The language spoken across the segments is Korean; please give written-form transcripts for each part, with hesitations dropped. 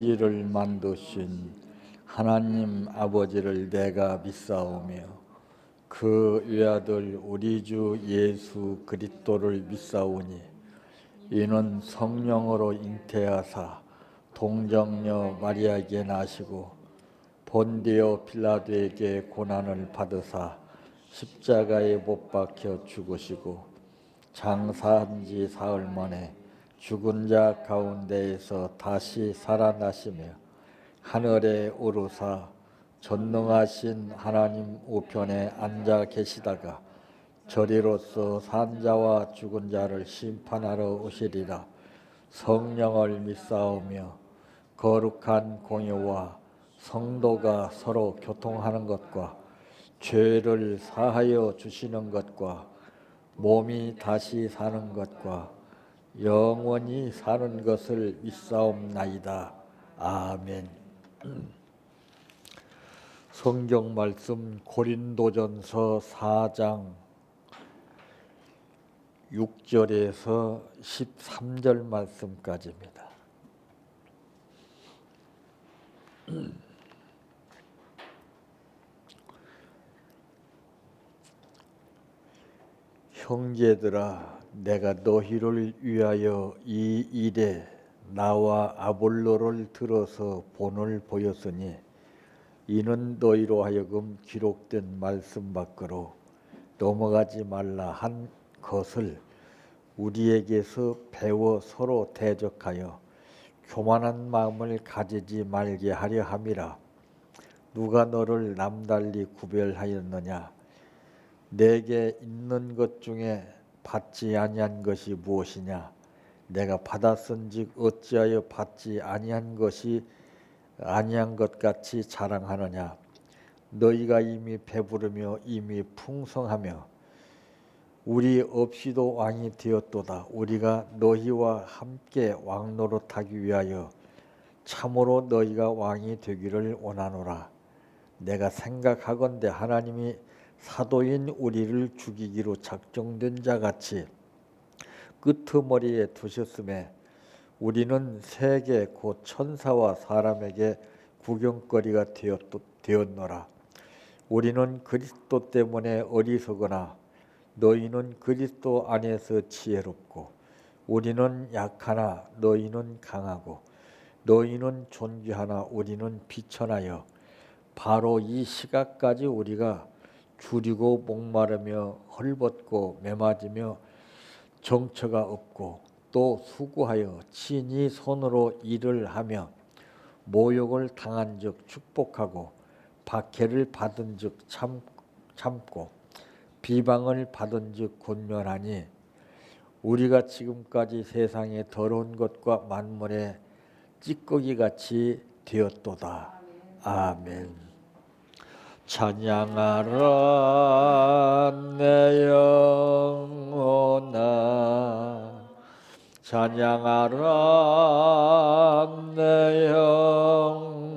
이를 만드신 하나님 아버지를 내가 믿사오며 그 외아들 우리 주 예수 그리스도를 믿사오니 이는 성령으로 잉태하사 동정녀 마리아에게 나시고 본디오 빌라도에게 고난을 받으사 십자가에 못 박혀 죽으시고 장사한 지 사흘 만에 죽은 자 가운데에서 다시 살아나시며 하늘에 오르사 전능하신 하나님 우편에 앉아 계시다가 저리로서 산 자와 죽은 자를 심판하러 오시리라. 성령을 믿사오며 거룩한 공예와 성도가 서로 교통하는 것과 죄를 사하여 주시는 것과 몸이 다시 사는 것과 영원히 사는 것을 믿사옵나이다. 아멘. 성경 말씀 고린도전서 4장 6절에서 13절 말씀까지입니다. 형제들아, 내가 너희를 위하여 이 일에 나와 아볼로를 들어서 본을 보였으니 이는 너희로 하여금 기록된 말씀 밖으로 넘어가지 말라 한 것을 우리에게서 배워 서로 대적하여 교만한 마음을 가지지 말게 하려 함이라. 누가 너를 남달리 구별하였느냐? 내게 있는 것 중에 받지 아니한 것이 무엇이냐? 내가 받았은즉 어찌하여 받지 아니한 것 같이 자랑하느냐? 너희가 이미 배부르며 이미 풍성하며 우리 없이도 왕이 되었도다. 우리가 너희와 함께 왕노릇하기 위하여 참으로 너희가 왕이 되기를 원하노라. 내가 생각하건대 하나님이 사도인 우리를 죽이기로 작정된 자같이 끄트머리에 두셨음에 우리는 세계 곧 천사와 사람에게 구경거리가 되었노라. 우리는 그리스도 때문에 어리석으나 너희는 그리스도 안에서 지혜롭고 우리는 약하나 너희는 강하고 너희는 존귀하나 우리는 비천하여 바로 이 시각까지 우리가 줄이고 목마르며 헐벗고 매맞으며 정처가 없고 또 수고하여 친히 손으로 일을 하며 모욕을 당한 즉 축복하고 박해를 받은 즉 참고 비방을 받은 즉 권면하니 우리가 지금까지 세상의 더러운 것과 만물의 찌꺼기같이 되었도다. 아멘. 찬양하라 내 영혼아, 찬양하라 내 영혼아,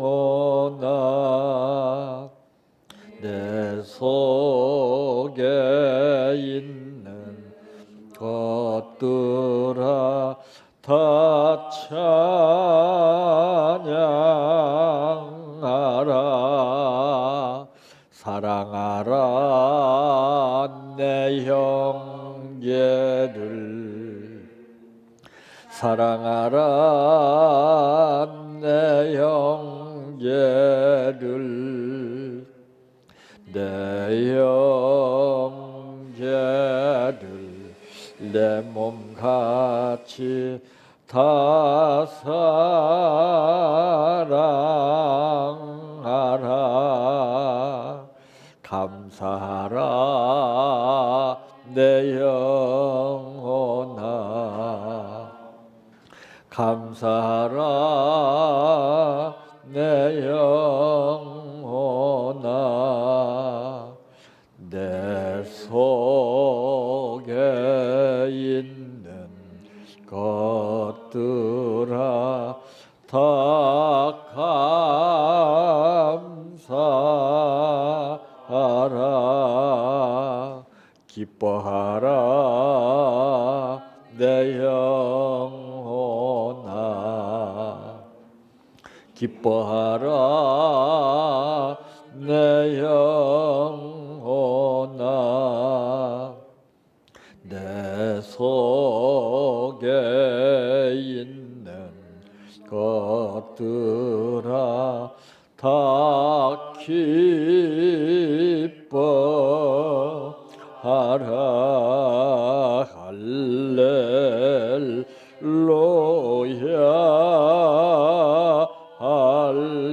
내 속에 있는 것들아 다 찬양하라. 사랑하라 내 형제를, 사랑하라 내 형제를, 내 형제를 내 몸같이 다 사랑하라. 감사하라 내 영혼아, 감사하라 내 영혼아, 내 속에 있는 것들아 다 감사하라. 기뻐하라 내 영혼아, 기뻐하라 내 영혼아 내 속에 있는 것들아 다 기뻐하라 할렐루야 할렐루야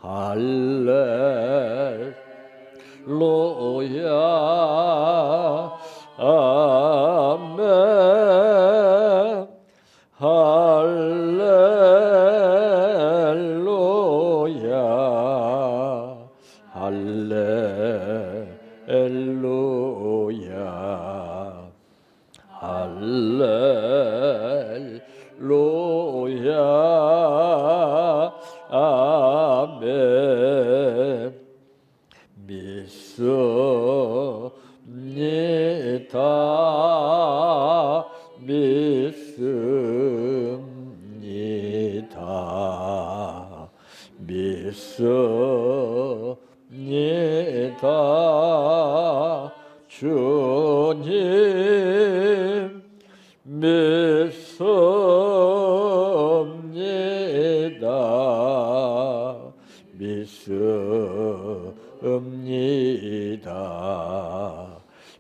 할렐루야 아멘 할렐루야 할렐루야 할렐루야 아멘 믿습니다 믿습니다 믿습니다 주님 믿습니다 믿습니다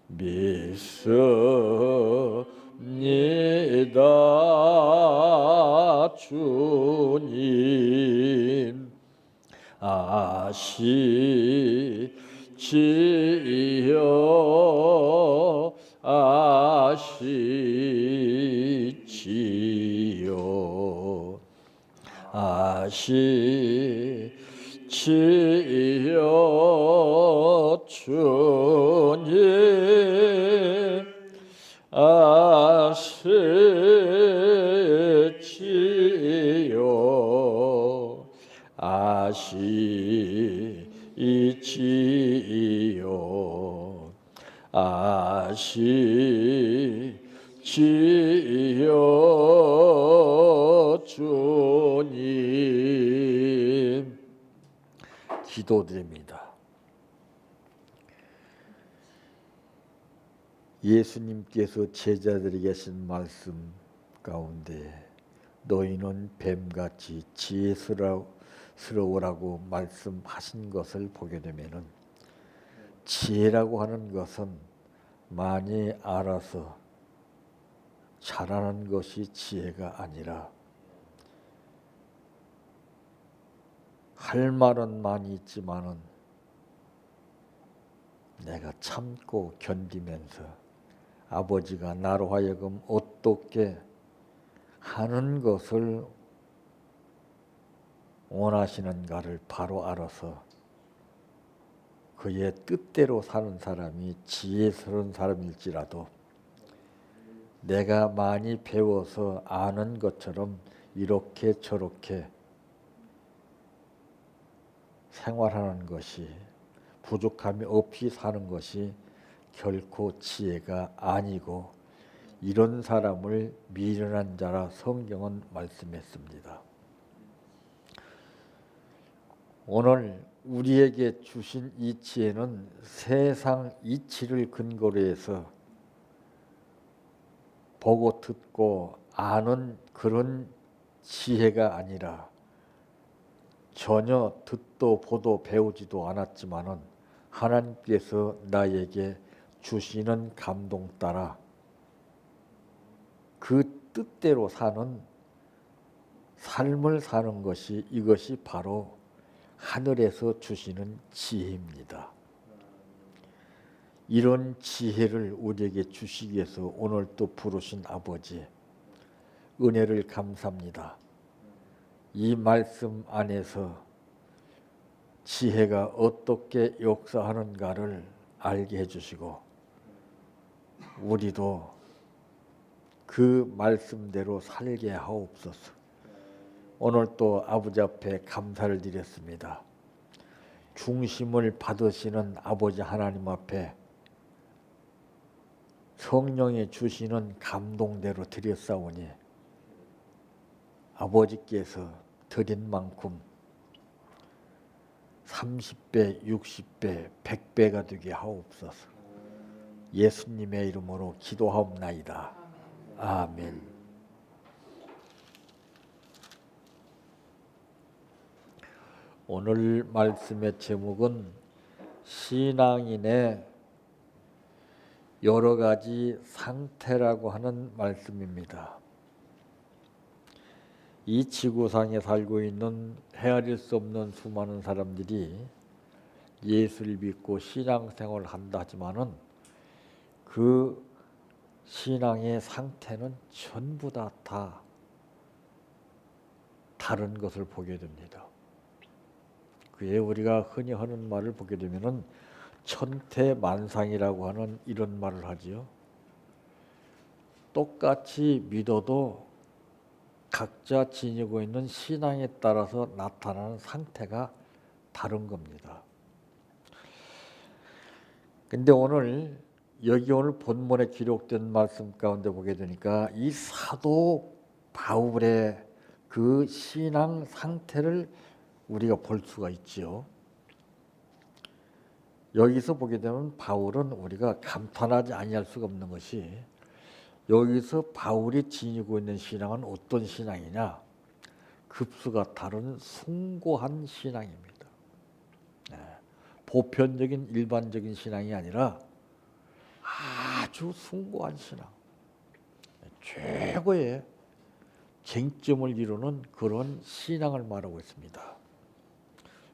믿습니다 주님 아시지요 아시지요 아시지요 주님 아시지요 아시지요 아시지요 주님 기도드립니다. 예수님께서 제자들에게 하신 말씀 가운데 너희는 뱀같이 지혜스러우라고 말씀하신 것을 보게 되면은 지혜라고 하는 것은 많이 알아서 잘하는 것이 지혜가 아니라 할 말은 많이 있지만은 내가 참고 견디면서 아버지가 나로 하여금 어떻게 하는 것을 원하시는가를 바로 알아서 그의 뜻대로 사는 사람이 지혜스러운 사람일지라도 내가 많이 배워서 아는 것처럼 이렇게 저렇게 생활하는 것이 부족함이 없이 사는 것이 결코 지혜가 아니고 이런 사람을 미련한 자라 성경은 말씀했습니다. 오늘 우리에게 주신 이 지혜는 세상 이치를 근거로 해서 보고 듣고 아는 그런 지혜가 아니라 전혀 듣도 보도 배우지도 않았지만은 하나님께서 나에게 주시는 감동 따라 그 뜻대로 사는 삶을 사는 것이 이것이 바로 하늘에서 주시는 지혜입니다. 이런 지혜를 우리에게 주시기 위해서 오늘 또 부르신 아버지 은혜를 감사합니다. 이 말씀 안에서 지혜가 어떻게 역사하는가를 알게 해주시고 우리도 그 말씀대로 살게 하옵소서. 오늘 또 아버지 앞에 감사를 드렸습니다. 중심을 받으시는 아버지 하나님 앞에 성령이 주시는 감동대로 드렸사오니 아버지께서 드린 만큼 30배, 60배, 100배가 되게 하옵소서. 예수님의 이름으로 기도하옵나이다. 아멘. 오늘 말씀의 제목은 신앙인의 여러 가지 상태라고 하는 말씀입니다. 이 지구상에 살고 있는 헤아릴 수 없는 수많은 사람들이 예수를 믿고 신앙생활을 한다 하지만은 그 신앙의 상태는 전부 다 다른 것을 보게 됩니다. 그에 우리가 흔히 하는 말을 보게 되면은 천태만상이라고 하는 이런 말을 하지요. 똑같이 믿어도 각자 지니고 있는 신앙에 따라서 나타나는 상태가 다른 겁니다. 근데 오늘 본문에 기록된 말씀 가운데 보게 되니까 이 사도 바울의 그 신앙 상태를 우리가 볼 수가 있지요. 여기서 보게 되면 바울은 우리가 감탄하지 아니할 수가 없는 것이 여기서 바울이 지니고 있는 신앙은 어떤 신앙이냐? 급수가 다른 숭고한 신앙입니다. 보편적인 일반적인 신앙이 아니라 아주 숭고한 신앙, 최고의 쟁점을 이루는 그런 신앙을 말하고 있습니다.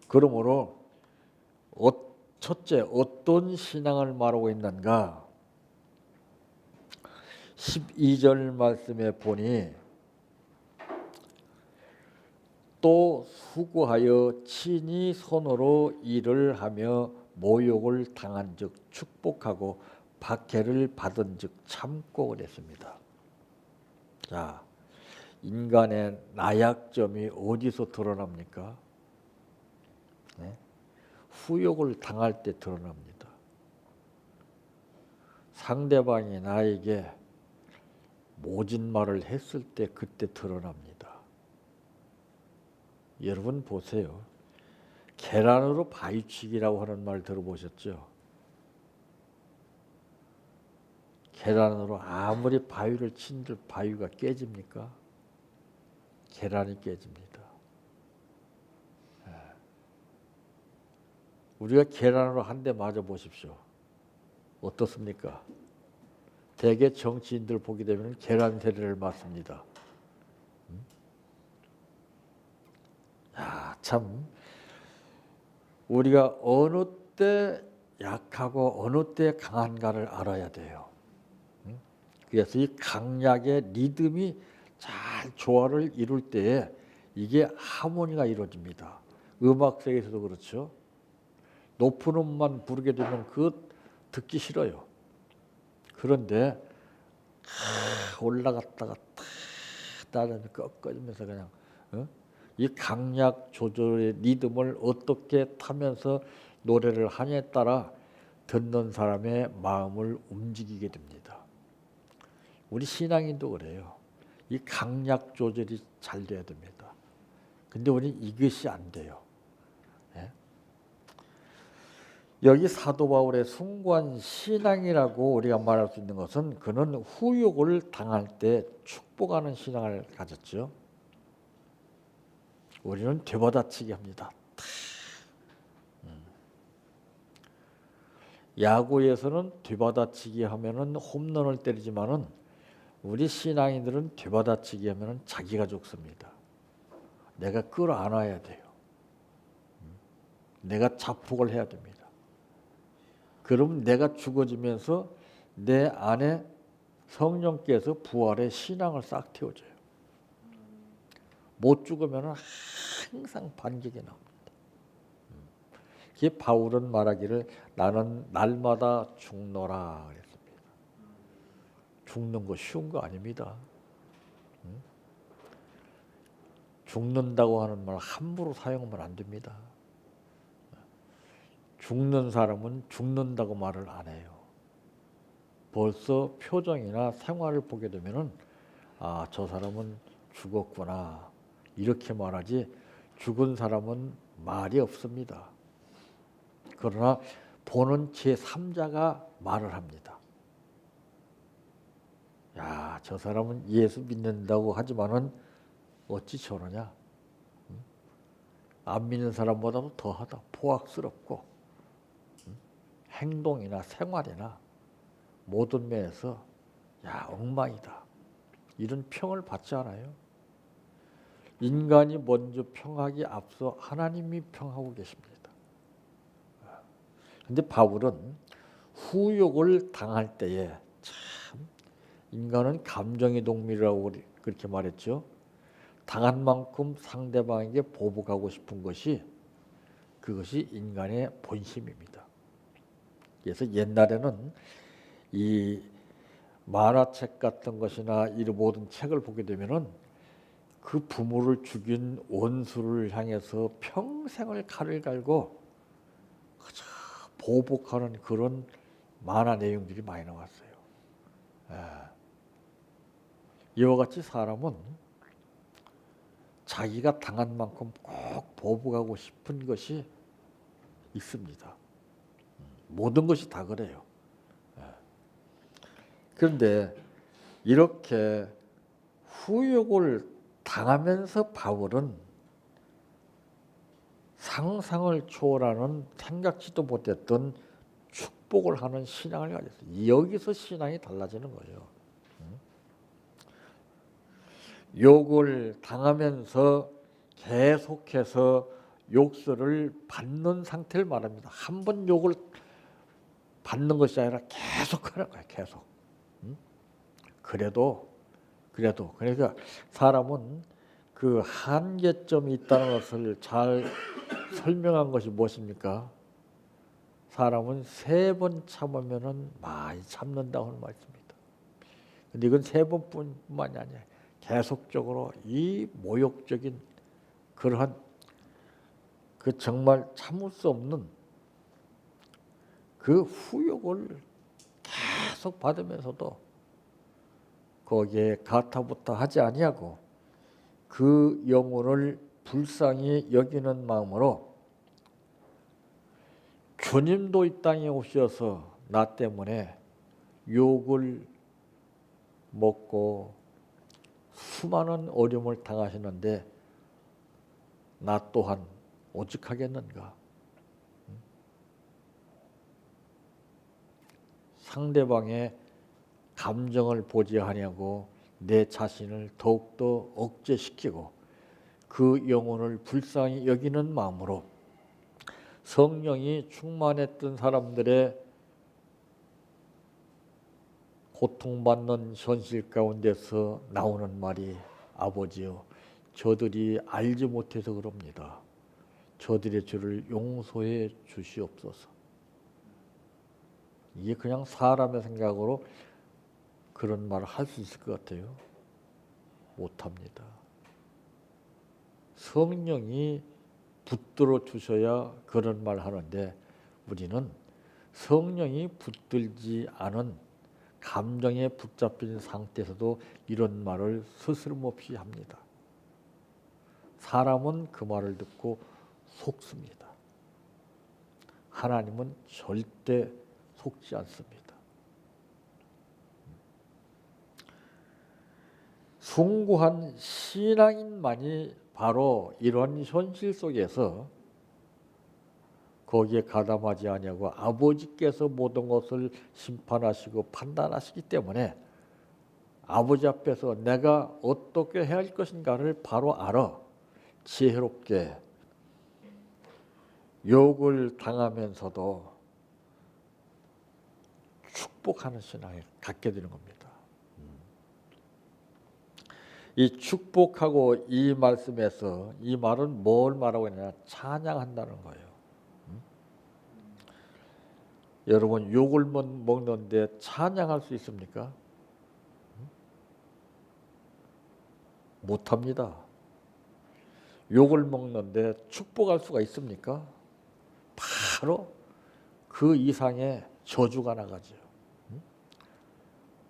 그러므로 첫째, 어떤 신앙을 말하고 있는가? 12절 말씀에 보니 또 수고하여 친히 손으로 일을 하며 모욕을 당한 즉 축복하고 박해를 받은 즉 참고 그랬습니다. 자, 인간의 나약점이 어디서 드러납니까? 후욕을 당할 때 드러납니다. 상대방이 나에게 모진 말을 했을 때 그때 드러납니다. 여러분 보세요. 계란으로 바위치기라고 하는 말 들어보셨죠? 계란으로 아무리 바위를 친들 바위가 깨집니까? 계란이 깨집니다. 우리가 계란으로 한 대 맞아 보십시오. 어떻습니까? 대개 정치인들 보게 되면 계란 세례를 맞습니다. 참 우리가 어느 때 약하고 어느 때 강한가를 알아야 돼요. 그래서 이 강약의 리듬이 잘 조화를 이룰 때에 이게 하모니가 이루어집니다. 음악세계에서도 그렇죠. 높은 음만 부르게 되면 그 듣기 싫어요. 그런데 올라갔다가 다른 꺾어지면서 그냥 이 강약 조절의 리듬을 어떻게 타면서 노래를 하냐에 따라 듣는 사람의 마음을 움직이게 됩니다. 우리 신앙인도 그래요. 이 강약 조절이 잘 돼야 됩니다. 근데 우리 이것이 안 돼요. 여기 사도 바울의 숭고한 신앙이라고 우리가 말할 수 있는 것은 그는 후욕을 당할 때 축복하는 신앙을 가졌죠. 우리는 되받아치기 합니다. 야구에서는 되받아치기 하면은 홈런을 때리지만은 우리 신앙인들은 되받아치기 하면은 자기가 죽습니다. 내가 끌어안아야 돼요. 내가 자폭을 해야 됩니다. 그럼 내가 죽어지면서 내 안에 성령께서 부활의 신앙을 싹 틔워줘요. 못 죽으면 항상 반격이 나옵니다. 이게 바울은 말하기를 나는 날마다 죽노라 그랬습니다. 죽는 거 쉬운 거 아닙니다. 죽는다고 하는 말 함부로 사용하면 안 됩니다. 죽는 사람은 죽는다고 말을 안 해요. 벌써 표정이나 생활을 보게 되면은 아, 저 사람은 죽었구나 이렇게 말하지 죽은 사람은 말이 없습니다. 그러나 보는 제3자가 말을 합니다. 야, 저 사람은 예수 믿는다고 하지만은 어찌 저러냐? 안 믿는 사람보다도 더하다. 포악스럽고 행동이나 생활이나 모든 면에서 야, 엉망이다. 이런 평을 받지 않아요. 인간이 먼저 평하기 앞서 하나님이 평하고 계십니다. 근데 바울은 후욕을 당할 때에 참 인간은 감정의 동물이라고 그렇게 말했죠. 당한 만큼 상대방에게 보복하고 싶은 것이 그것이 인간의 본심입니다. 그래서 옛날에는 이 만화책 같은 것이나 이런 모든 책을 보게 되면은 그 부모를 죽인 원수를 향해서 평생을 칼을 갈고 그저 보복하는 그런 만화 내용들이 많이 나왔어요. 이와 같이 사람은 자기가 당한 만큼 꼭 보복하고 싶은 것이 있습니다. 모든 것이 다 그래요. 그런데 이렇게 후욕을 당하면서 바울은 상상을 초월하는 생각지도 못했던 축복을 하는 신앙을 가졌어요. 여기서 신앙이 달라지는 거예요. 욕을 당하면서 계속해서 욕설을 받는 상태를 말합니다. 한 번 욕을 받는 것이 아니라 계속 하는 거예요. 계속. 그래도 그러니까 사람은 그 한계점이 있다는 것을 잘 설명한 것이 무엇입니까? 사람은 3번 참으면은 많이 참는다고 하는 말씀입니다. 근데 이건 3번뿐만이 아니에요. 계속적으로 이 모욕적인 그러한 그 정말 참을 수 없는 그 후욕을 계속 받으면서도 거기에 가타부타 하지 아니하고 그 영혼을 불쌍히 여기는 마음으로 주님도 이 땅에 오셔서 나 때문에 욕을 먹고 수많은 어려움을 당하시는데 나 또한 오직하겠는가? 상대방의 감정을 보지 아니하고 내 자신을 더욱더 억제시키고 그 영혼을 불쌍히 여기는 마음으로 성령이 충만했던 사람들의 고통받는 현실 가운데서 나오는 말이 아버지여 저들이 알지 못해서 그럽니다. 저들의 죄를 용서해 주시옵소서. 이게 그냥 사람의 생각으로 그런 말을 할 수 있을 것 같아요. 못합니다. 성령이 붙들어 주셔야 그런 말 하는데 우리는 성령이 붙들지 않은 감정에 붙잡힌 상태에서도 이런 말을 스스럼없이 합니다. 사람은 그 말을 듣고 속습니다. 하나님은 절대 속지 않습니다. 숭고한 신앙인만이 바로 이런 현실 속에서 거기에 가담하지 아니하고 아버지께서 모든 것을 심판하시고 판단하시기 때문에 아버지 앞에서 내가 어떻게 해야 할 것인가를 바로 알아 지혜롭게 욕을 당하면서도 축복하는 신앙을 갖게 되는 겁니다. 이 축복하고 이 말씀에서 이 말은 뭘 말하고 있느냐? 찬양한다는 거예요. 여러분 욕을 먹는데 찬양할 수 있습니까? 못합니다. 욕을 먹는데 축복할 수가 있습니까? 바로 그 이상의 저주가 나가죠.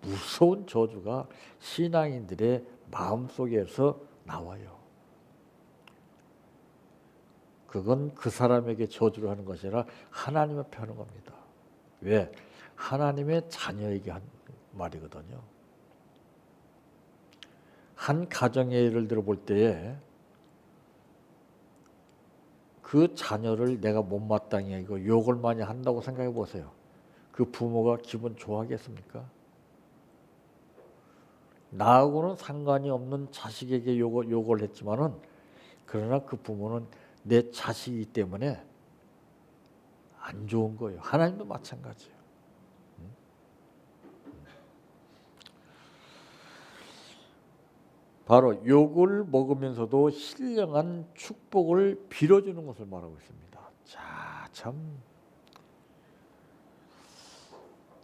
무서운 저주가 신앙인들의 마음속에서 나와요. 그건 그 사람에게 저주를 하는 것이 아니라 하나님 앞에 하는 겁니다. 왜? 하나님의 자녀에게 한 말이거든요. 한 가정의 예를 들어 볼 때에 그 자녀를 내가 못마땅히 이거 욕을 많이 한다고 생각해 보세요. 그 부모가 기분 좋아하겠습니까? 나하고는 상관이 없는 자식에게 욕을 했지만은 그러나 그 부모는 내 자식이기 때문에 안 좋은 거예요. 하나님도 마찬가지예요. 바로 욕을 먹으면서도 신령한 축복을 빌어주는 것을 말하고 있습니다. 자, 참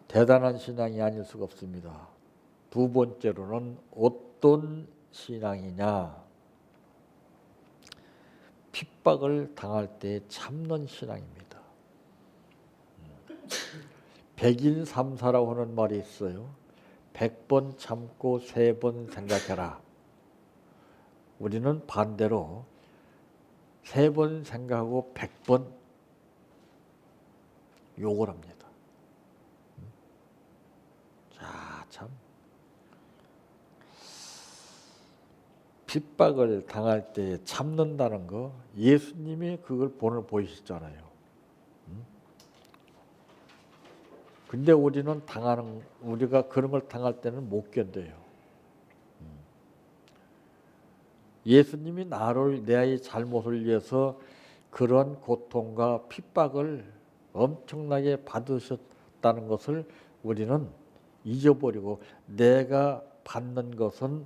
대단한 신앙이 아닐 수가 없습니다. 두 번째로는 어떤 신앙이냐? 핍박을 당할 때 참는 신앙입니다. 백인삼사라고 하는 말이 있어요. 100번 참고 3번 생각해라. 우리는 반대로 3번 생각하고 100번 욕을 합니다. 자, 참 핍박을 당할 때 참는다는 거 예수님이 그걸 보이셨잖아요. 근데 우리가 그런 걸 당할 때는 못 견뎌요. 예수님이 나의 잘못을 위해서 그런 고통과 핍박을 엄청나게 받으셨다는 것을 우리는 잊어버리고 내가 받는 것은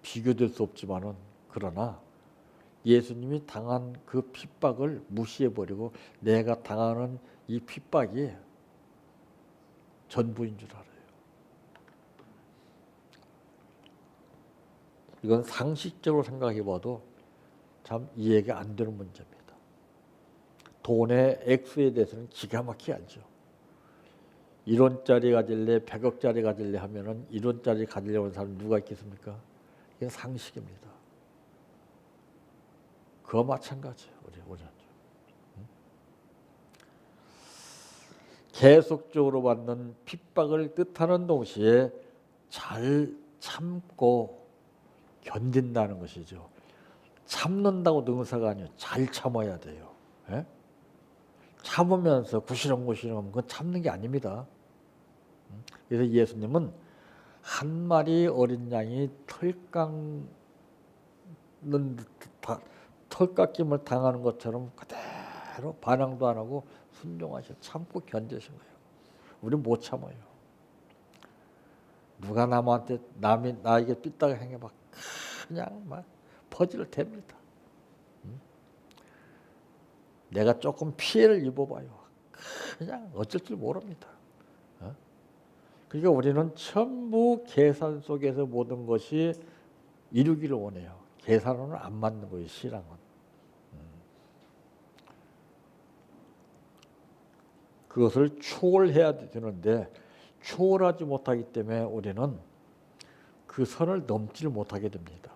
비교될 수 없지만은 그러나 예수님이 당한 그 핍박을 무시해버리고 내가 당하는 이 핍박이 전부인 줄 알아요. 이건 상식적으로 생각해봐도 참 이해가 안 되는 문제입니다. 돈의 액수에 대해서는 기가 막히게 알죠. 1원짜리 가질래 100억짜리 가질래 하면은 1원짜리 가지려고 하는 사람 누가 있겠습니까? 이건 상식입니다. 그거 마찬가지예요. 우리는. 계속적으로 받는 핍박을 뜻하는 동시에 잘 참고 견딘다는 것이죠. 참는다고 능사가 아니에요. 잘 참아야 돼요. 예? 참으면서 구시렁구시렁 그건 참는 게 아닙니다. 그래서 예수님은 한 마리 어린 양이 털깎임을 당하는 것처럼 그대로 반항도 안 하고 순종하셔 참고 견디신 거예요. 우리는 못 참아요. 누가 남이 나에게 삐딱하게 행해봐 그냥 막 퍼즐을 댑니다. 내가 조금 피해를 입어봐요. 그냥 어쩔 줄 모릅니다. 그러니까 우리는 전부 계산 속에서 모든 것이 이루기를 원해요. 계산으로는 안 맞는 거예요. 신앙은. 그것을 초월해야 되는데 초월하지 못하기 때문에 우리는 그 선을 넘지를 못하게 됩니다.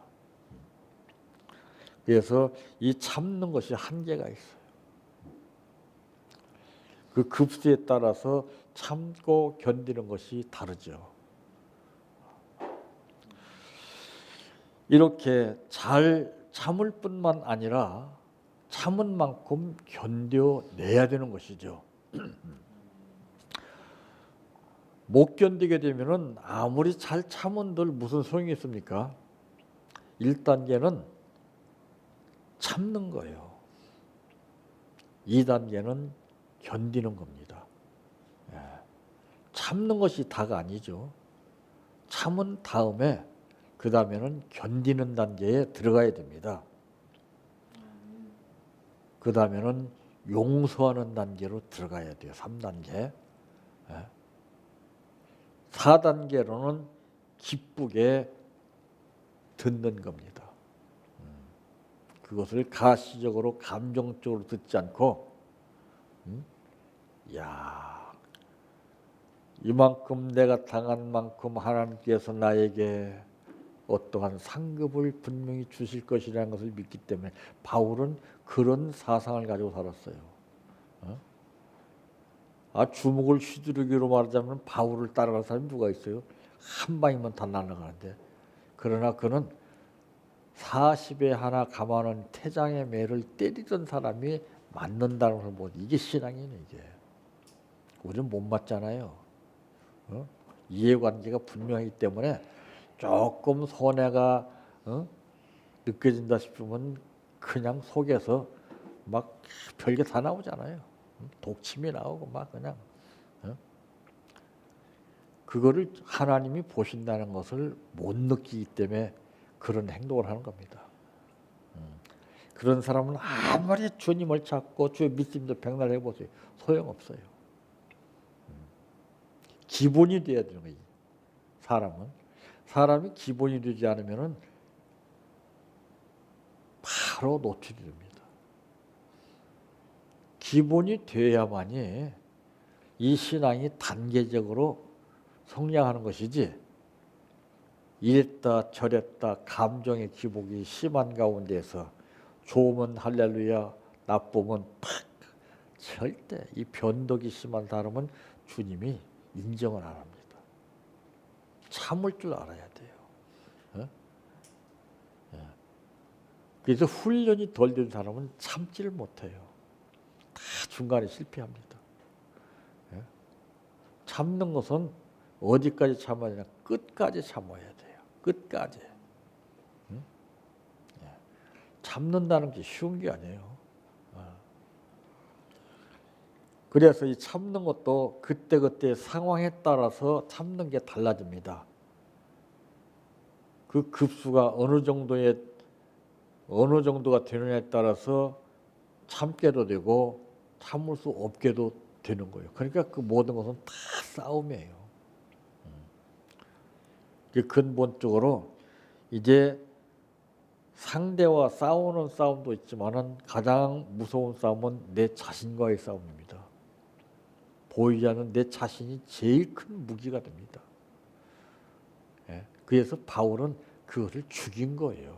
그래서 이 참는 것이 한계가 있어요. 그 급수에 따라서 참고 견디는 것이 다르죠. 이렇게 잘 참을 뿐만 아니라 참은 만큼 견뎌내야 되는 것이죠. 못 견디게 되면은 아무리 잘 참은들 무슨 소용이 있습니까? 1단계는 참는 거예요. 2단계는 견디는 겁니다. 참는 것이 다가 아니죠. 참은 다음에 그 다음에는 견디는 단계에 들어가야 됩니다. 그 다음에는 용서하는 단계로 들어가야 돼요. 3단계. 4단계로는 기쁘게 듣는 겁니다. 그것을 가시적으로 감정적으로 듣지 않고 야, 이만큼 내가 당한 만큼 하나님께서 나에게 어떠한 상급을 분명히 주실 것이라는 것을 믿기 때문에 바울은 그런 사상을 가지고 살았어요. 주먹을 휘두르기로 말하자면 바울을 따라갈 사람이 누가 있어요? 한 방이면 다 날아가는데. 그러나 그는 40에 하나 감아는 태장의 매를 때리던 사람이 맞는다는 걸 보니 이게 신앙이네. 이게 우리는 못 맞잖아요. 이해관계가 분명하기 때문에 조금 손해가 느껴진다 싶으면 그냥 속에서 막 별게 다 나오잖아요. 독침이 나오고 막 그냥 그거를 하나님이 보신다는 것을 못 느끼기 때문에 그런 행동을 하는 겁니다. 그런 사람은 아무리 주님을 찾고 주의 믿음도 백날 해보세요. 소용없어요. 기본이 돼야 되는 거예요. 사람이 기본이 되지 않으면 바로 노출이 됩니다. 기본이 돼야만이 이 신앙이 단계적으로 성장하는 것이지, 이랬다 저랬다 감정의 기복이 심한 가운데서 좋으면 할렐루야, 나쁘면 팍, 절대 이 변덕이 심한 사람은 주님이 인정을 안 합니다. 참을 줄 알아야 돼요. 그래서 훈련이 덜 된 사람은 참지를 못해요. 다 중간에 실패합니다. 참는 것은 어디까지 참아야 되냐? 끝까지 참아야 돼요. 끝까지. 참는다는 게 쉬운 게 아니에요. 그래서 이 참는 것도 그때그때 상황에 따라서 참는 게 달라집니다. 그 급수가 어느 정도가 되느냐에 따라서 참게도 되고 참을 수 없게도 되는 거예요. 그러니까 그 모든 것은 다 싸움이에요. 근본적으로 이제 상대와 싸우는 싸움도 있지만은 가장 무서운 싸움은 내 자신과의 싸움입니다. 보이지 않는 내 자신이 제일 큰 무기가 됩니다. 그래서 바울은 그것을 죽인 거예요.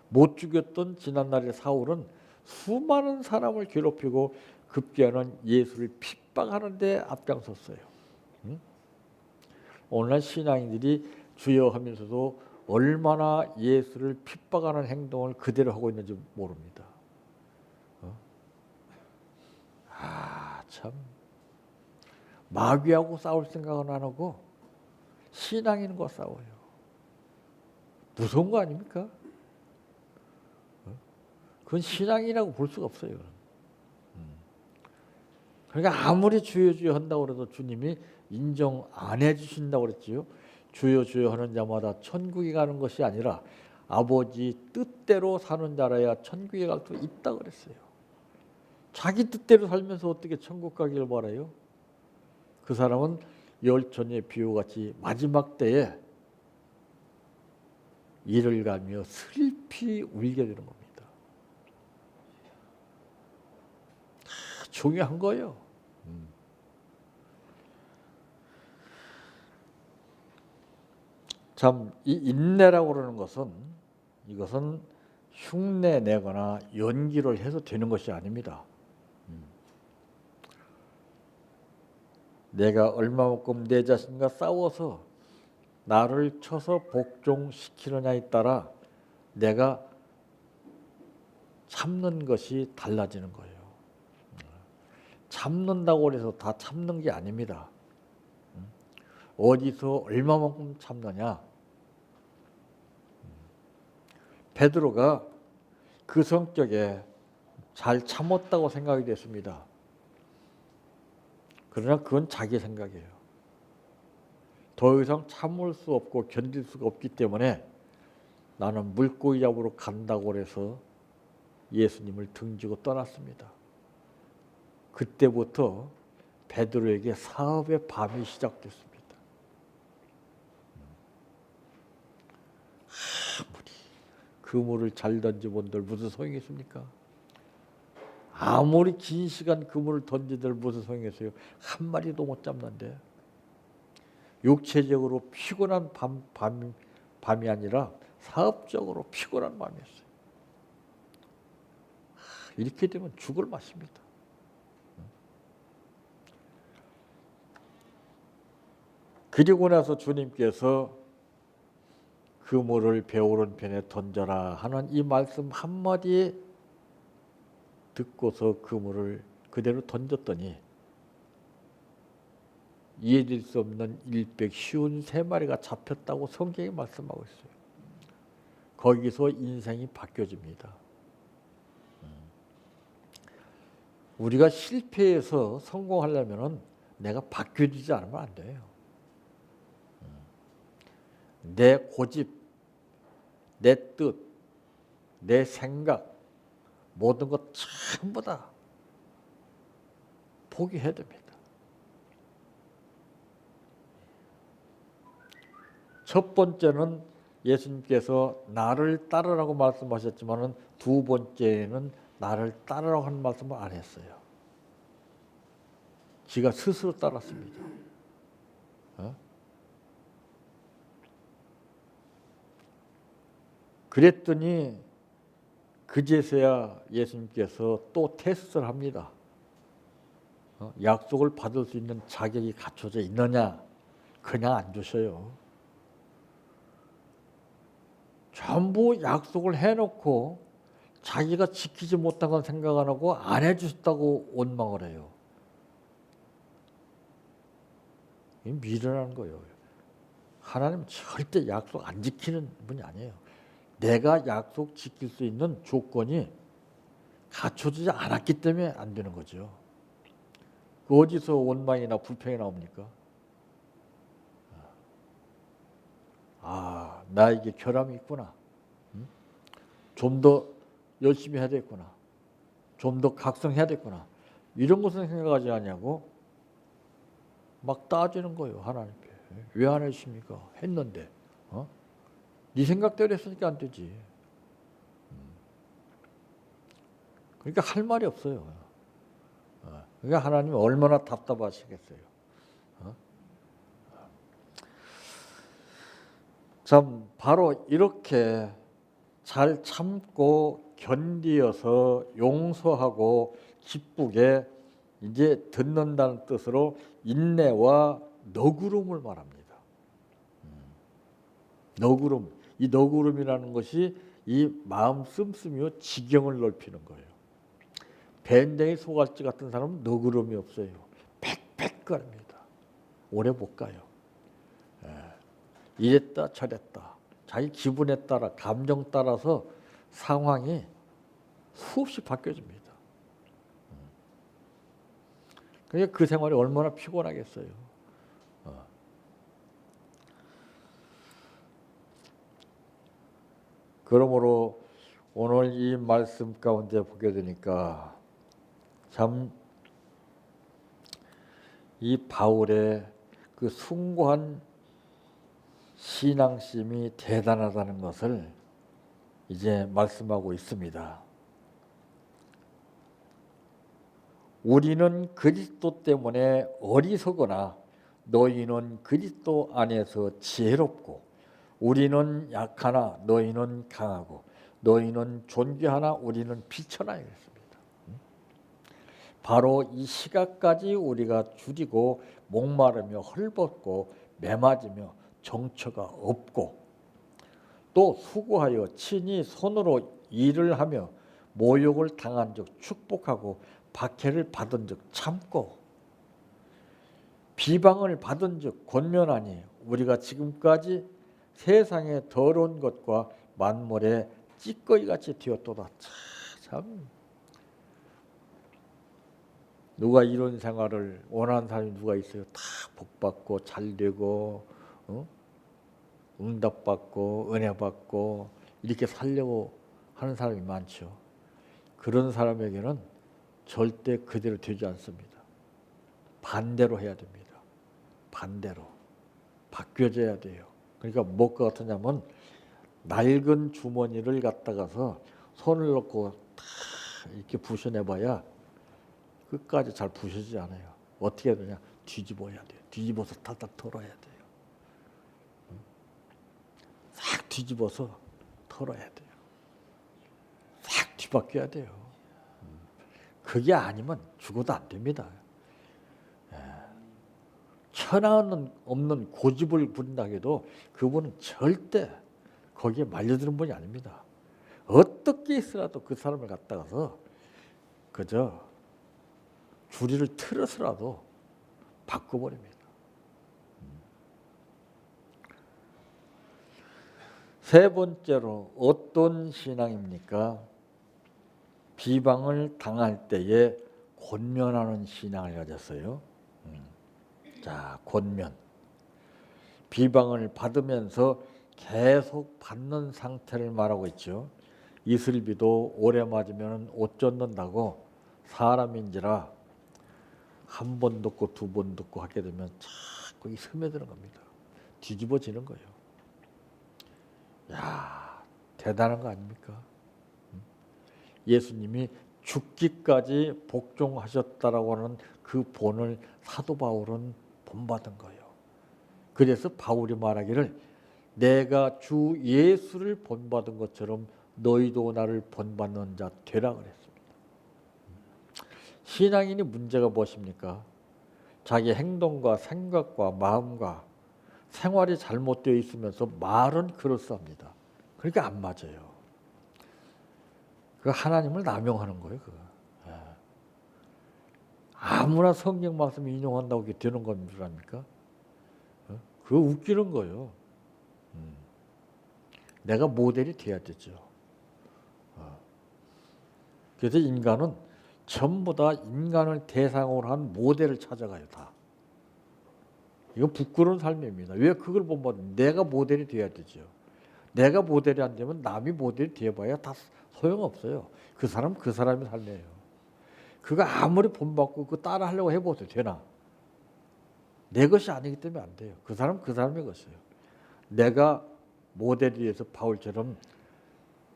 못 죽였던 지난날의 사울은 수많은 사람을 괴롭히고 급기야는 예수를 핍박하는 데 앞장섰어요. 오늘날 신앙인들이 주여 하면서도 얼마나 예수를 핍박하는 행동을 그대로 하고 있는지 모릅니다. 참 마귀하고 싸울 생각은 안 하고 신앙인과 싸워요. 무서운 거 아닙니까? 그건 신앙이라고 볼 수가 없어요. 그러니까 아무리 주여 주여 한다고 해도 주님이 인정 안 해주신다고 그랬지요. 주여 주여 하는 자마다 천국에 가는 것이 아니라 아버지 뜻대로 사는 자라야 천국에 갈 수 있다 그랬어요. 자기 뜻대로 살면서 어떻게 천국 가기를 바라요? 그 사람은 열전의 비유같이 마지막 때에 이를 가며 슬피 울게 되는 겁니다. 중요한 거예요. 참, 이 인내라고 그러는 것은 이것은 흉내 내거나 연기를 해서 되는 것이 아닙니다. 내가 얼마만큼 내 자신과 싸워서 나를 쳐서 복종시키느냐에 따라 내가 참는 것이 달라지는 거예요. 참는다고 해서 다 참는 게 아닙니다. 어디서 얼마만큼 참느냐. 베드로가 그 성격에 잘 참았다고 생각이 됐습니다. 그러나 그건 자기 생각이에요. 더 이상 참을 수 없고 견딜 수가 없기 때문에 나는 물고기 잡으러 간다고 해서 예수님을 등지고 떠났습니다. 그때부터 베드로에게 사업의 밤이 시작됐습니다. 아무리 그물을 잘 던져본들 무슨 소용이 있습니까? 아무리 긴 시간 그물을 던지들 무슨 소용이 있어요. 한 마리도 못 잡는데. 육체적으로 피곤한 밤이 아니라 사업적으로 피곤한 밤이었어요. 이렇게 되면 죽을 맛입니다. 그리고 나서 주님께서 그물을 배오른편에 던져라 하는 이 말씀 한마디에 듣고서 그물을 그대로 던졌더니 이해될 수 없는 153마리가 잡혔다고 성경이 말씀하고 있어요. 거기서 인생이 바뀌어집니다. 우리가 실패해서 성공하려면 내가 바뀌어지지 않으면 안 돼요. 내 고집, 내 뜻, 내 생각 모든 것 전부 다 포기해야 됩니다. 첫 번째는 예수님께서 나를 따르라고 말씀하셨지만 두 번째는 나를 따르라고 하는 말씀을 안 했어요. 지가 스스로 따랐습니다. 그랬더니 그제서야 예수님께서 또 테스트를 합니다. 약속을 받을 수 있는 자격이 갖춰져 있느냐? 그냥 안 주셔요. 전부 약속을 해놓고 자기가 지키지 못한 생각 안 하고 안 해주셨다고 원망을 해요. 이 미련한 거예요. 하나님은 절대 약속 안 지키는 분이 아니에요. 내가 약속 지킬 수 있는 조건이 갖춰지지 않았기 때문에 안 되는 거죠. 어디서 원망이나 불평이 나옵니까? 아, 나에게 결함이 있구나. 좀 더 열심히 해야 되겠구나. 좀 더 각성해야 되겠구나. 이런 것은 생각하지 않냐고 막 따지는 거예요. 하나님께. 왜 안 해주십니까? 했는데. 네 생각대로 했으니까 안 되지. 그러니까 할 말이 없어요. 그러니까 하나님이 얼마나 답답하시겠어요. 참 바로 이렇게 잘 참고 견디어서 용서하고 기쁘게 이제 듣는다는 뜻으로 인내와 너그름을 말합니다. 너그름, 이 너그름이라는 것이 이 마음 씀씀이요 지경을 넓히는 거예요. 밴댕이 소갈치 같은 사람은 너그름이 없어요. 팩팩거립니다. 오래 못 가요. 이랬다 저랬다. 자기 기분에 따라 감정 따라서 상황이 수없이 바뀌어집니다. 그러니까 그 생활이 얼마나 피곤하겠어요. 그러므로 오늘 이 말씀 가운데 보게 되니까 참 이 바울의 그 숭고한 신앙심이 대단하다는 것을 이제 말씀하고 있습니다. 우리는 그리스도 때문에 어리석으나 너희는 그리스도 안에서 지혜롭고 우리는 약하나 너희는 강하고 너희는 존귀하나 우리는 비천하여 있습니다. 바로 이 시각까지 우리가 줄이고 목마르며 헐벗고 매맞으며 정처가 없고 또 수고하여 친히 손으로 일을 하며 모욕을 당한 적 축복하고 박해를 받은 적 참고 비방을 받은 적 권면하니 우리가 지금까지 세상의 더러운 것과 만물의 찌꺼기같이 되었도다. 참 누가 이런 생활을 원하는 사람이 누가 있어요? 다 복받고 잘되고 응답받고 은혜받고 이렇게 살려고 하는 사람이 많죠. 그런 사람에게는 절대 그대로 되지 않습니다. 반대로 해야 됩니다. 반대로 바뀌어져야 돼요. 그러니까 뭐가 같으냐면 낡은 주머니를 갖다가서 손을 넣고 다 이렇게 부셔내봐야 끝까지 잘 부셔지지 않아요. 어떻게 해야 되냐? 뒤집어야 돼요. 뒤집어서 탈탈 털어야 돼요. 싹 뒤집어서 털어야 돼요. 싹 뒤바뀌어야 돼요. 그게 아니면 죽어도 안 됩니다. 천하 없는 고집을 부린다 해도 그분은 절대 거기에 말려드는 분이 아닙니다. 어떻게 있으라도 그 사람을 갖다가서 그저 주리를 틀어서라도 바꿔버립니다. 세 번째로 어떤 신앙입니까? 비방을 당할 때에 권면하는 신앙을 가졌어요. 자, 권면. 비방을 받으면서 계속 받는 상태를 말하고 있죠. 이슬비도 오래 맞으면 옷 젖는다고 사람인지라 한 번 듣고 두 번 듣고 하게 되면 자꾸 스며드는 겁니다. 뒤집어지는 거예요. 야, 대단한 거 아닙니까? 예수님이 죽기까지 복종하셨다라고 하는 그 본을 사도 바울은 본받은 거예요. 그래서 바울이 말하기를 내가 주 예수를 본받은 것처럼 너희도 나를 본받는 자 되라 그랬습니다. 신앙인이 문제가 무엇입니까? 자기 행동과 생각과 마음과 생활이 잘못되어 있으면서 말은 그럴싸합니다. 그러니까 안 맞아요. 그 하나님을 남용하는 거예요. 그거. 아무나 성경 말씀 인용한다고 이게 되는 건 줄 압니까? 그거 웃기는 거예요. 내가 모델이 돼야 되죠. 그래서 인간은 전부 다 인간을 대상으로 한 모델을 찾아가요. 다. 이거 부끄러운 삶입니다. 왜 그걸 본받는? 내가 모델이 돼야 되죠. 내가 모델이 안 되면 남이 모델이 되어봐야 다 소용없어요. 그 사람 그 사람의 삶이에요. 그거 아무리 본받고 그 따라 하려고 해보세요. 되나? 내 것이 아니기 때문에 안 돼요. 그 사람 그 사람의 것이에요. 내가 모델이 돼서 바울처럼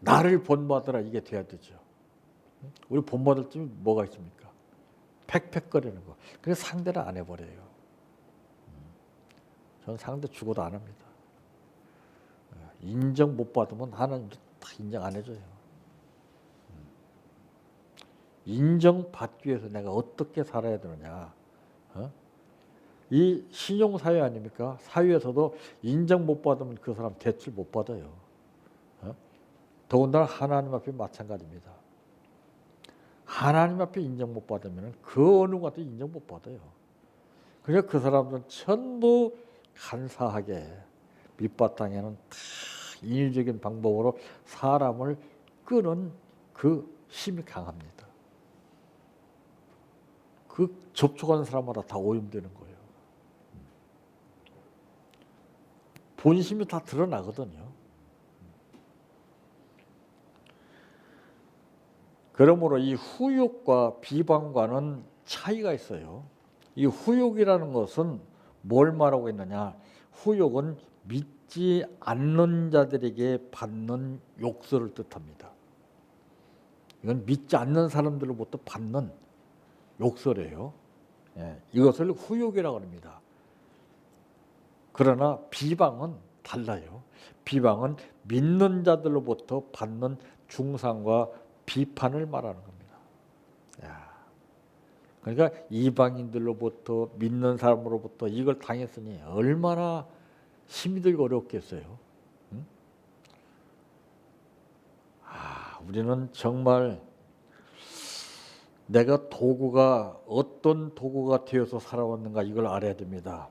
나를 본받으라 이게 돼야 되죠. 우리 본받을 점이 뭐가 있습니까? 팩팩거리는 거. 그래서 상대를 안 해버려요. 저는 상대 죽어도 안 합니다. 인정 못 받으면 하나님도 다 인정 안 해줘요. 인정받기 위해서 내가 어떻게 살아야 되느냐. 이 신용사회 아닙니까? 사회에서도 인정 못 받으면 그 사람 대출 못 받아요. 더군다나 하나님 앞에 마찬가지입니다. 하나님 앞에 인정 못 받으면 그 어느 것도 인정 못 받아요. 그러니까 그 사람들은 전부 간사하게 밑바탕에는 다 인위적인 방법으로 사람을 끄는 그 힘이 강합니다. 그 접촉하는 사람마다 다 오염되는 거예요. 본심이 다 드러나거든요. 그러므로 이 후욕과 비방과는 차이가 있어요. 이 후욕이라는 것은 뭘 말하고 있느냐? 후욕은 믿지 않는 자들에게 받는 욕설을 뜻합니다. 이건 믿지 않는 사람들로부터 받는 욕설이에요. 이것을 후욕이라고 합니다. 그러나 비방은 달라요. 비방은 믿는 자들로부터 받는 중상과 비판을 말하는 겁니다. 그러니까 이방인들로부터 믿는 사람으로부터 이걸 당했으니 얼마나 힘이 들고 어렵겠어요. 응? 우리는 정말 내가 도구가 어떤 도구가 되어서 살아왔는가 이걸 알아야 됩니다.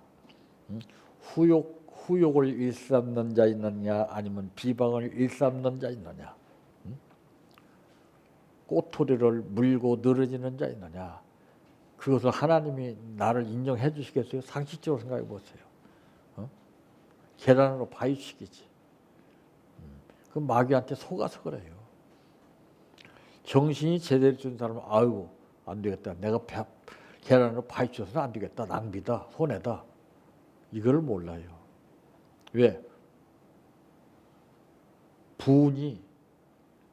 후욕을 일삼는 자 있느냐 아니면 비방을 일삼는 자 있느냐, 꼬투리를 물고 늘어지는 자 있느냐, 그것을 하나님이 나를 인정해 주시겠어요? 상식적으로 생각해 보세요. 계란으로 파헤치기지. 그 마귀한테 속아서 그래요. 정신이 제대로 준 사람은 아이고 안 되겠다. 내가 계란으로 파헤쳐서는 안 되겠다. 낭비다. 손해다. 이걸 몰라요. 왜? 분이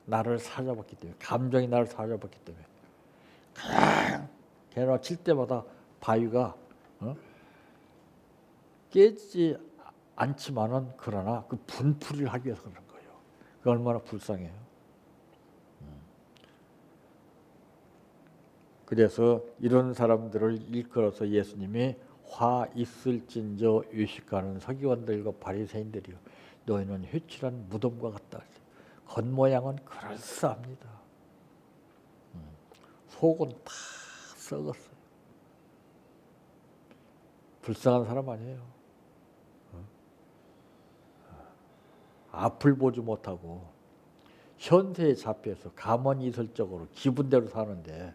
나를 사로잡았기 때문에, 감정이 나를 사로잡았기 때문에 그냥 개나 칠 때마다 바위가 깨지지 않지만은 그러나 그 분풀이를 하기 위해서 그런 거예요. 그 얼마나 불쌍해요. 그래서 이런 사람들을 일컬어서 예수님이 화 있을진저 유식하는 서기관들과 바리새인들이요, 너희는 회칠한 무덤과 같다. 겉모양은 그럴싸합니다. 속은 다 썩었어요. 불쌍한 사람 아니에요. 앞을 보지 못하고 현세에 잡혀서 가만히설적으로 기분대로 사는데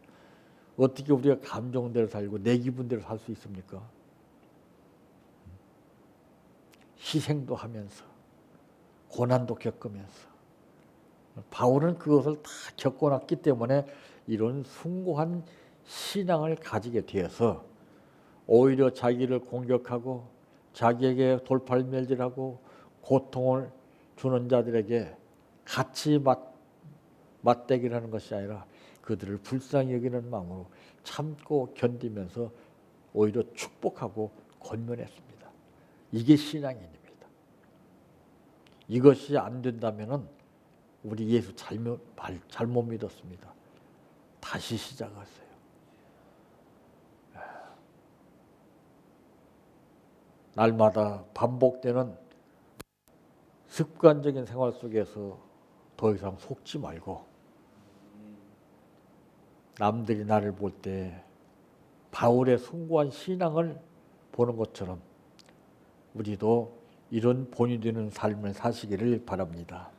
어떻게 우리가 감정대로 살고 내 기분대로 살 수 있습니까? 희생도 하면서 고난도 겪으면서 바울은 그것을 다 겪어놨기 때문에 이런 숭고한 신앙을 가지게 되어서 오히려 자기를 공격하고 자기에게 돌팔멸질하고 고통을 주는 자들에게 같이 맞대기를 하는 것이 아니라 그들을 불쌍히 여기는 마음으로 참고 견디면서 오히려 축복하고 권면했습니다. 이게 신앙입니다. 이것이 안 된다면은 우리 예수 잘못 믿었습니다. 다시 시작하세요. 날마다 반복되는 습관적인 생활 속에서 더 이상 속지 말고 남들이 나를 볼 때 바울의 숭고한 신앙을 보는 것처럼 우리도 이런 본이 되는 삶을 사시기를 바랍니다.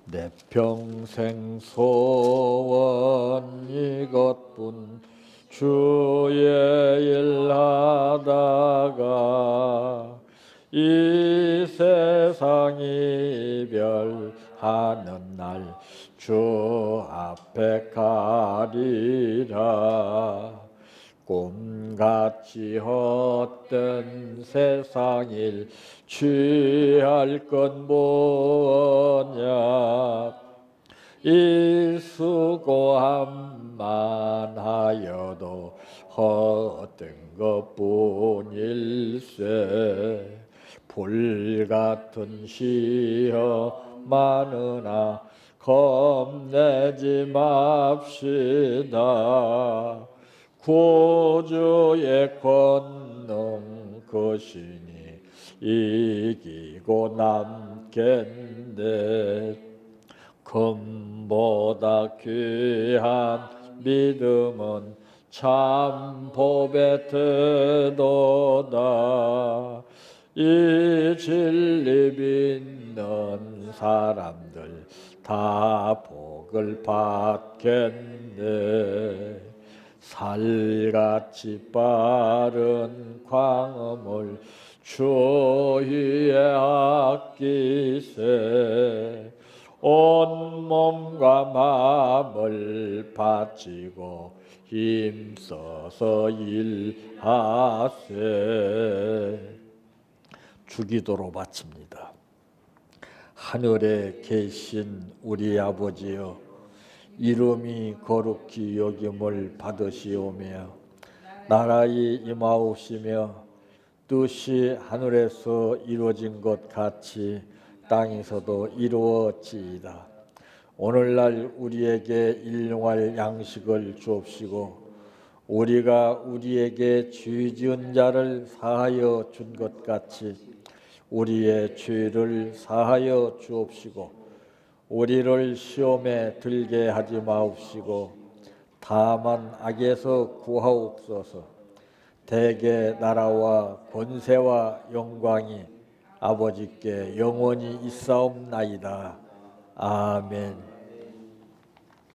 내 평생 소원 이것뿐 주의 일 하다가 이 세상 이별하는 날 주 앞에 가리라. 꿈같이 헛된 세상 일 취할 건 뭐냐. 이 수고함만 하여도 헛된 것뿐일세. 불같은 시험 많으나 겁내지 맙시다. 구주의 권능 것이니 이기고 남겠네. 금보다 귀한 믿음은 참 복에 드도다. 이 진리 믿는 사람들 다 복을 받겠네. 살같이 빠른 광음을 주 위에 아끼세. 온 몸과 마음을 바치고 힘써서 일하세. 주기도로 바칩니다. 하늘에 계신 우리 아버지여, 이름이 거룩히 여김을 받으시오며 나라의 임하옵시며 뜻이 하늘에서 이루어진 것 같이 땅에서도 이루어지이다. 오늘날 우리에게 일용할 양식을 주옵시고 우리가 우리에게 죄 지은 자를 사하여 준 것 같이 우리의 죄를 사하여 주옵시고 우리를 시험에 들게 하지 마옵시고 다만 악에서 구하옵소서. 대개 나라와 권세와 영광이 아버지께 영원히 있사옵나이다. 아멘.